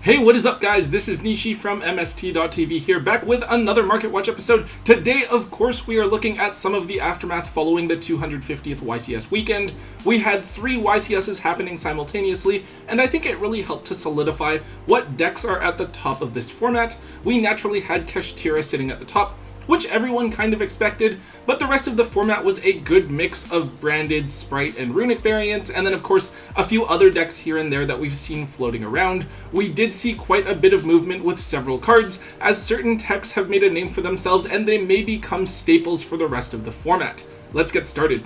Hey, what is up guys? This is Nishi from MST.TV here, back with another Market Watch episode. Today, of course, we are looking at some of the aftermath following the 250th YCS weekend. We had 3 YCSs happening simultaneously, and I think it really helped to solidify what decks are at the top of this format. We naturally had Sterna sitting at the top, which everyone kind of expected, but the rest of the format was a good mix of branded, Sprite, and Runic variants, and then of course a few other decks here and there that we've seen floating around. We did see quite a bit of movement with several cards, as certain techs have made a name for themselves and they may become staples for the rest of the format. Let's get started.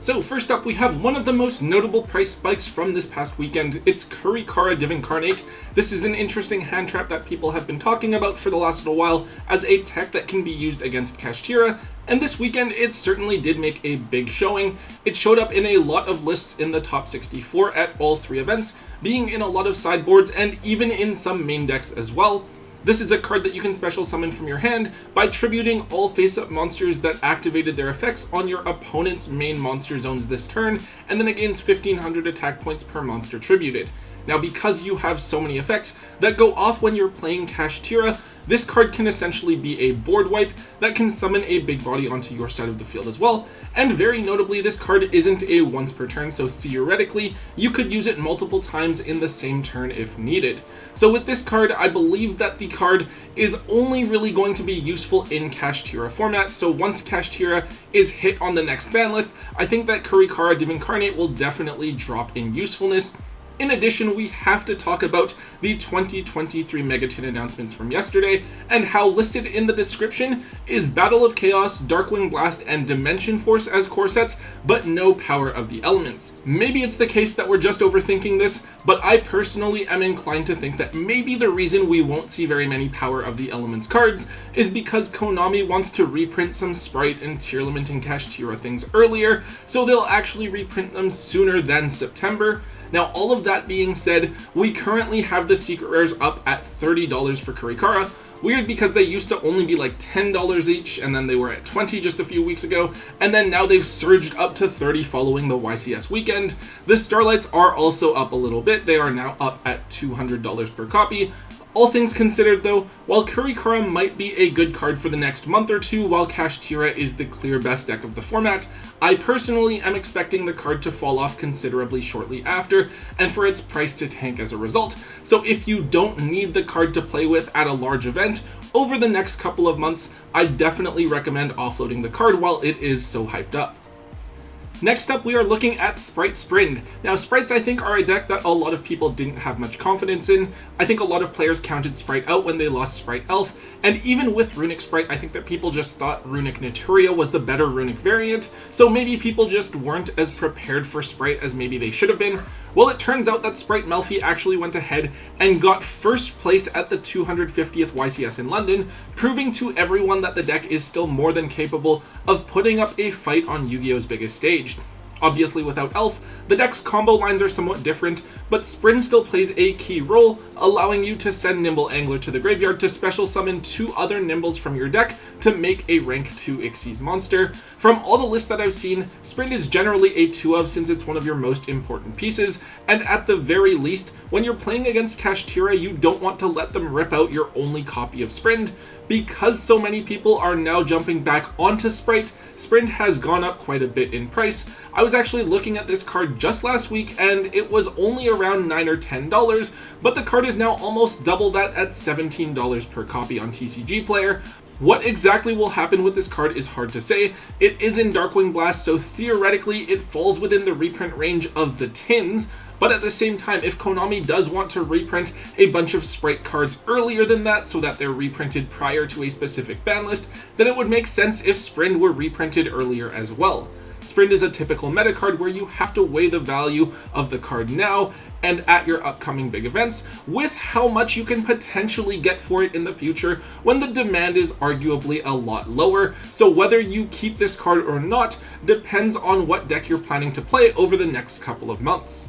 So first up, we have one of the most notable price spikes from this past weekend. It's Rika Divincarnate. This is an interesting hand trap that people have been talking about for the last little while as a tech that can be used against Sterna, and this weekend it certainly did make a big showing. It showed up in a lot of lists in the top 64 at all 3 events, being in a lot of sideboards and even in some main decks as well. This is a card that you can special summon from your hand by tributing all face-up monsters that activated their effects on your opponent's main monster zones this turn, and then it gains 1500 attack points per monster tributed. Now, because you have so many effects that go off when you're playing Sterna, this card can essentially be a board wipe that can summon a big body onto your side of the field as well. And very notably, this card isn't a once per turn, so theoretically, you could use it multiple times in the same turn if needed. So with this card, I believe that the card is only really going to be useful in Sterna format, so once Sterna is hit on the next ban list, I think that Rika Divincarnate will definitely drop in usefulness. In addition, we have to talk about the 2023 Megaton announcements from yesterday, and how listed in the description is Battle of Chaos, Darkwing Blast, and Dimension Force as core sets, but no Power of the Elements. Maybe it's the case that we're just overthinking this, but I personally am inclined to think that maybe the reason we won't see very many Power of the Elements cards is because Konami wants to reprint some Sprite and Tearlament and Sterna things earlier, so they'll actually reprint them sooner than September. Now, all of that being said, we currently have the secret rares up at $30 for Rika. Weird, because they used to only be like $10 each, and then they were at $20 just a few weeks ago, and then now they've surged up to $30 following the YCS weekend. The Starlights are also up a little bit. They are now up at $200 per copy. All things considered though, while Rika might be a good card for the next month or two while Sterna is the clear best deck of the format, I personally am expecting the card to fall off considerably shortly after, and for its price to tank as a result. So if you don't need the card to play with at a large event, over the next couple of months, I definitely recommend offloading the card while it is so hyped up. Next up, we are looking at Sprite Spring. Now, Sprites, I think, are a deck that a lot of people didn't have much confidence in. I think a lot of players counted Sprite out when they lost Sprite Elf, and even with Runic Sprite, I think that people just thought Runic Naturia was the better Runic variant, so maybe people just weren't as prepared for Sprite as maybe they should have been. Well, it turns out that Sprite Melfi actually went ahead and got first place at the 250th YCS in London, proving to everyone that the deck is still more than capable of putting up a fight on Yu-Gi-Oh's biggest stage. Obviously, without Elf, the deck's combo lines are somewhat different, but Sprin still plays a key role, allowing you to send Nimble Angler to the graveyard to special summon 2 other Nimbles from your deck to make a rank 2 Xyz monster. From all the lists that I've seen, Sprin is generally a 2 of since it's one of your most important pieces, and at the very least, when you're playing against Sterna, you don't want to let them rip out your only copy of Sprint. Because so many people are now jumping back onto Sprite, Sprint has gone up quite a bit in price. I was actually looking at this card just last week and it was only around $9 or $10, but the card is now almost double that at $17 per copy on TCG Player. What exactly will happen with this card is hard to say. It is in Darkwing Blast, so theoretically it falls within the reprint range of the tins, but at the same time, if Konami does want to reprint a bunch of Sprite cards earlier than that so that they're reprinted prior to a specific ban list, then it would make sense if Sprint were reprinted earlier as well. Sprint is a typical meta card where you have to weigh the value of the card now and at your upcoming big events with how much you can potentially get for it in the future when the demand is arguably a lot lower. So whether you keep this card or not depends on what deck you're planning to play over the next couple of months.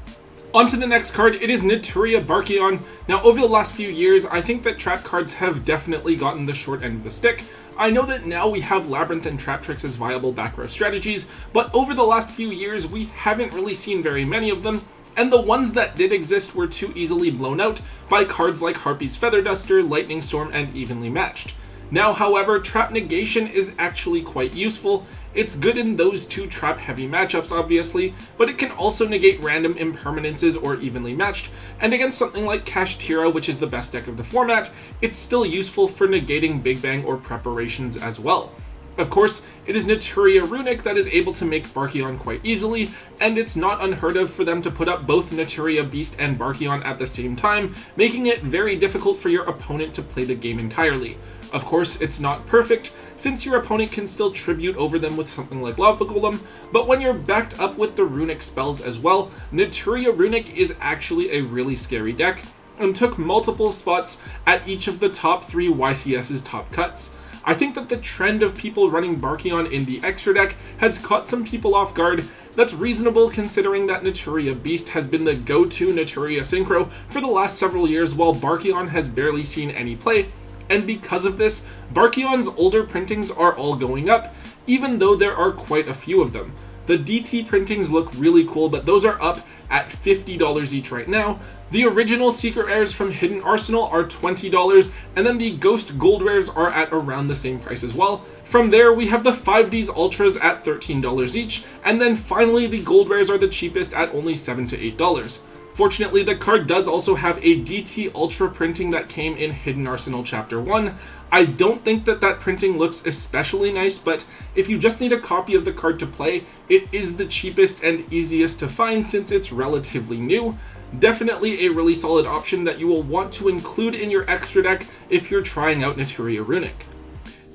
On to the next card, it is Naturia Barkian. Now, over the last few years, I think that trap cards have definitely gotten the short end of the stick. I know that now we have Labyrinth and Trap Tricks as viable back row strategies, but over the last few years, we haven't really seen very many of them, and the ones that did exist were too easily blown out by cards like Harpy's Feather Duster, Lightning Storm, and Evenly Matched. Now, however, Trap Negation is actually quite useful. It's good in those two trap-heavy matchups, obviously, but it can also negate random impermanences or Evenly Matched, and against something like Kashtira, which is the best deck of the format, it's still useful for negating Big Bang or preparations as well. Of course, it is Naturia Runic that is able to make Barkian quite easily, and it's not unheard of for them to put up both Naturia Beast and Barkian at the same time, making it very difficult for your opponent to play the game entirely. Of course, it's not perfect, since your opponent can still tribute over them with something like Lava Golem, but when you're backed up with the runic spells as well, Naturia Runic is actually a really scary deck, and took multiple spots at each of the top 3 YCS's top cuts. I think that the trend of people running Barkian in the extra deck has caught some people off guard. That's reasonable considering that Naturia Beast has been the go-to Naturia Synchro for the last several years while Barkian has barely seen any play, and because of this, Barkian's older printings are all going up, even though there are quite a few of them. The DT printings look really cool, but those are up at $50 each right now. The original Secret Rares from Hidden Arsenal are $20, and then the Ghost Gold Rares are at around the same price as well. From there, we have the 5Ds Ultras at $13 each, and then finally the Gold Rares are the cheapest at only $7 to $8. Fortunately, the card does also have a DT Ultra printing that came in Hidden Arsenal Chapter 1. I don't think that that printing looks especially nice, but if you just need a copy of the card to play, it is the cheapest and easiest to find since it's relatively new. Definitely a really solid option that you will want to include in your extra deck if you're trying out Naturia Runic.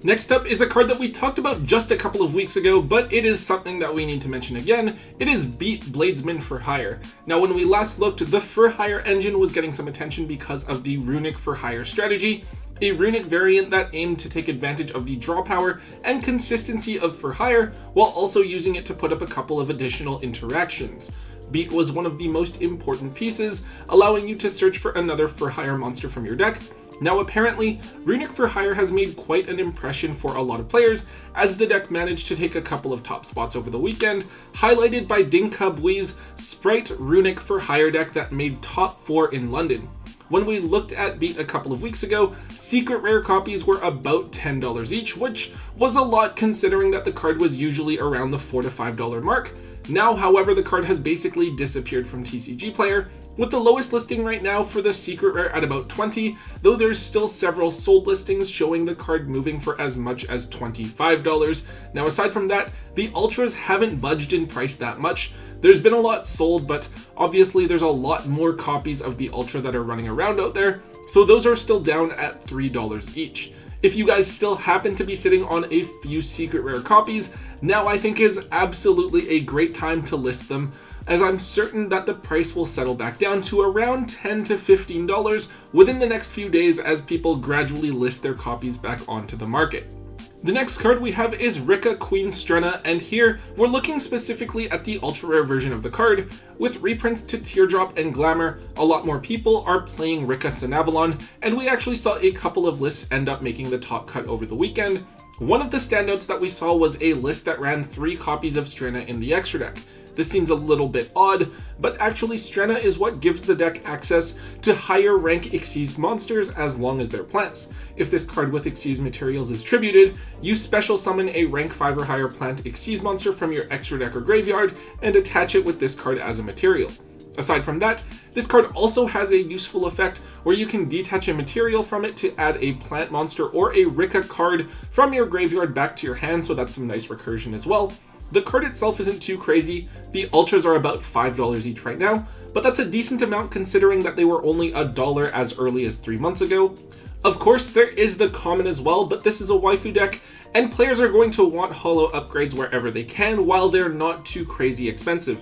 Next up is a card that we talked about just a couple of weeks ago, but it is something that we need to mention again. It is Beat Blademen For Hire. Now, when we last looked, the For Hire engine was getting some attention because of the Runic For Hire strategy, a runic variant that aimed to take advantage of the draw power and consistency of For Hire, while also using it to put up a couple of additional interactions. Beat was one of the most important pieces, allowing you to search for another For Hire monster from your deck. Now apparently, Runic For Hire has made quite an impression for a lot of players, as the deck managed to take a couple of top spots over the weekend, highlighted by Dinka Bui's Sprite Runic For Hire deck that made top 4 in London. When we looked at Beat a couple of weeks ago, secret rare copies were about $10 each, which was a lot considering that the card was usually around the $4 to $5 mark. Now, however, the card has basically disappeared from TCG Player, with the lowest listing right now for the secret rare at about 20, though there's still several sold listings showing the card moving for as much as $25. Now, aside from that, the Ultras haven't budged in price that much. There's been a lot sold, but obviously there's a lot more copies of the Ultra that are running around out there, so those are still down at $3 each. If you guys still happen to be sitting on a few secret rare copies, now I think is absolutely a great time to list them, as I'm certain that the price will settle back down to around $10 to $15 within the next few days as people gradually list their copies back onto the market. The next card we have is Rika Queen Sterna, and here we're looking specifically at the ultra rare version of the card. With reprints to Teardrop and Glamour, a lot more people are playing Rika Sanavalon, and we actually saw a couple of lists end up making the top cut over the weekend. One of the standouts that we saw was a list that ran 3 copies of Sterna in the extra deck. This seems a little bit odd, but actually Sterna is what gives the deck access to higher rank Xyz monsters as long as they're plants. If this card with Xyz materials is tributed, you special summon a rank 5 or higher plant Xyz monster from your extra deck or graveyard and attach it with this card as a material. Aside from that, this card also has a useful effect where you can detach a material from it to add a plant monster or a Rika card from your graveyard back to your hand, so that's some nice recursion as well. The card itself isn't too crazy. The Ultras are about $5 each right now, but that's a decent amount considering that they were only $1 as early as 3 months ago. Of course, there is the common as well, but this is a waifu deck, and players are going to want holo upgrades wherever they can while they're not too crazy expensive.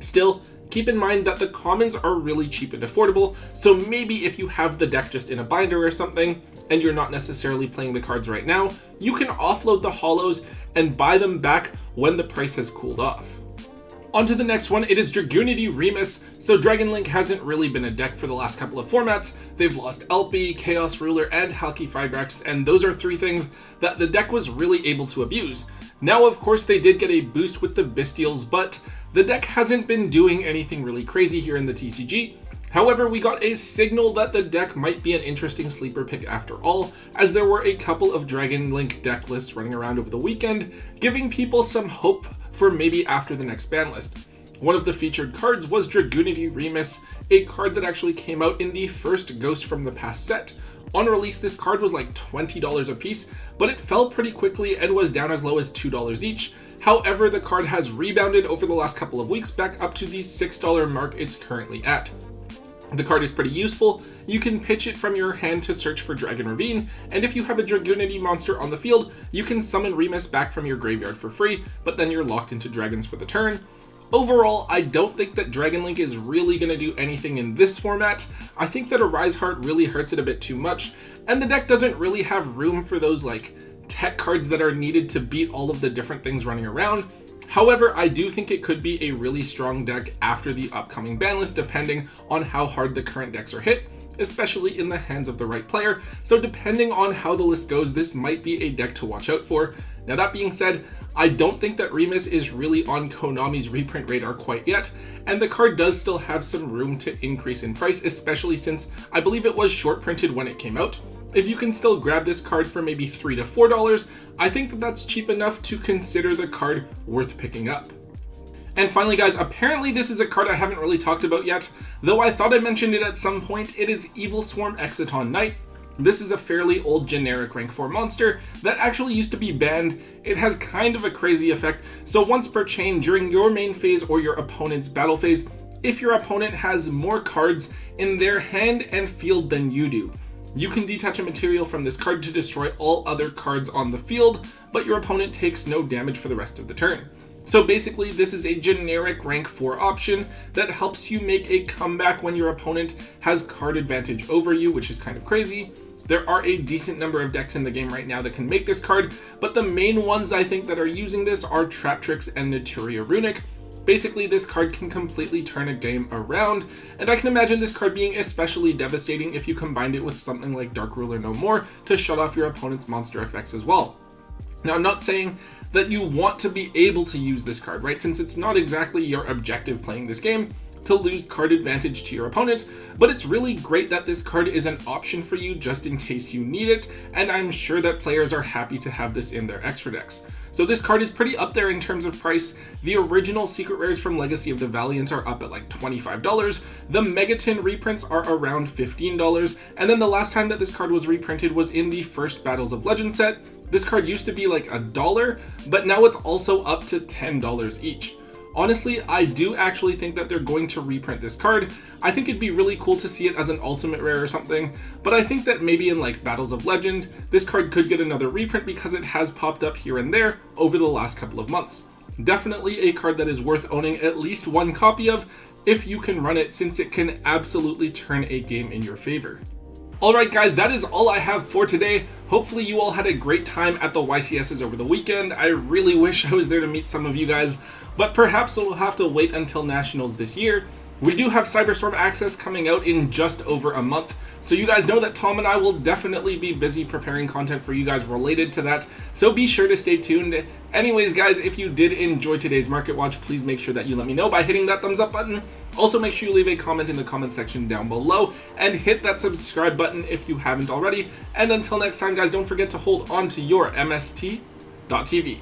Still, keep in mind that the commons are really cheap and affordable, so maybe if you have the deck just in a binder or something, and you're not necessarily playing the cards right now, you can offload the holos and buy them back when the price has cooled off. On to the next one, it is Dragunity Remus. So Dragon Link hasn't really been a deck for the last couple of formats. They've lost Alpi, Chaos Ruler, and Halki Fibrax, and those are 3 things that the deck was really able to abuse. Now, of course, they did get a boost with the Bestials, but The deck hasn't been doing anything really crazy here in the TCG. However, we got a signal that the deck might be an interesting sleeper pick after all, as there were a couple of Dragon Link deck lists running around over the weekend, giving people some hope for maybe after the next ban list. One of the featured cards was Dragunity Remus, a card that actually came out in the first Ghost from the Past set. On release, this card was like $20 a piece, but it fell pretty quickly and was down as low as $2 each. However, the card has rebounded over the last couple of weeks back up to the $6 mark it's currently at. The card is pretty useful. You can pitch it from your hand to search for Dragon Ravine, and if you have a Dragunity monster on the field, you can summon Remus back from your graveyard for free, but then you're locked into dragons for the turn. Overall, I don't think that Dragon Link is really going to do anything in this format. I think that a Rise Heart really hurts it a bit too much, and the deck doesn't really have room for those like tech cards that are needed to beat all of the different things running around. However, I do think it could be a really strong deck after the upcoming ban list, depending on how hard the current decks are hit, especially in the hands of the right player. So depending on how the list goes, this might be a deck to watch out for. Now that being said, I don't think that Remus is really on Konami's reprint radar quite yet, and the card does still have some room to increase in price, especially since I believe it was short printed when it came out. If you can still grab this card for maybe $3 to $4, I think that that's cheap enough to consider the card worth picking up. And finally guys, apparently this is a card I haven't really talked about yet, though I thought I mentioned it at some point. It is Evil Swarm Exciton Knight. This is a fairly old generic rank 4 monster that actually used to be banned. It has kind of a crazy effect, so once per chain during your main phase or your opponent's battle phase, if your opponent has more cards in their hand and field than you do, you can detach a material from this card to destroy all other cards on the field, but your opponent takes no damage for the rest of the turn. So basically, this is a generic rank 4 option that helps you make a comeback when your opponent has card advantage over you, which is kind of crazy. There are a decent number of decks in the game right now that can make this card, but the main ones I think that are using this are Traptrix and Naturia Runic. Basically, this card can completely turn a game around, and I can imagine this card being especially devastating if you combined it with something like Dark Ruler No More to shut off your opponent's monster effects as well. Now, I'm not saying that you want to be able to use this card, right? Since it's not exactly your objective playing this game to lose card advantage to your opponent, but it's really great that this card is an option for you just in case you need it, and I'm sure that players are happy to have this in their extra decks. So this card is pretty up there in terms of price. The original secret rares from Legacy of the Valiant are up at like $25. The Megaton reprints are around $15. And then the last time that this card was reprinted was in the first Battles of Legend set. This card used to be like $1, but now it's also up to $10 each. Honestly, I do actually think that they're going to reprint this card. I think it'd be really cool to see it as an ultimate rare or something, but I think that maybe in like Battles of Legend, this card could get another reprint because it has popped up here and there over the last couple of months. Definitely a card that is worth owning at least one copy of if you can run it, since it can absolutely turn a game in your favor. Alright guys, that is all I have for today. Hopefully you all had a great time at the YCSs over the weekend. I really wish I was there to meet some of you guys, but perhaps we'll have to wait until Nationals this year. We do have Cyberstorm Access coming out in just over a month, so you guys know that Tom and I will definitely be busy preparing content for you guys related to that, so be sure to stay tuned. Anyways guys, if you did enjoy today's Market Watch, please make sure that you let me know by hitting that thumbs up button. Also make sure you leave a comment in the comment section down below, and hit that subscribe button if you haven't already. And until next time guys, don't forget to hold on to your MST.TV.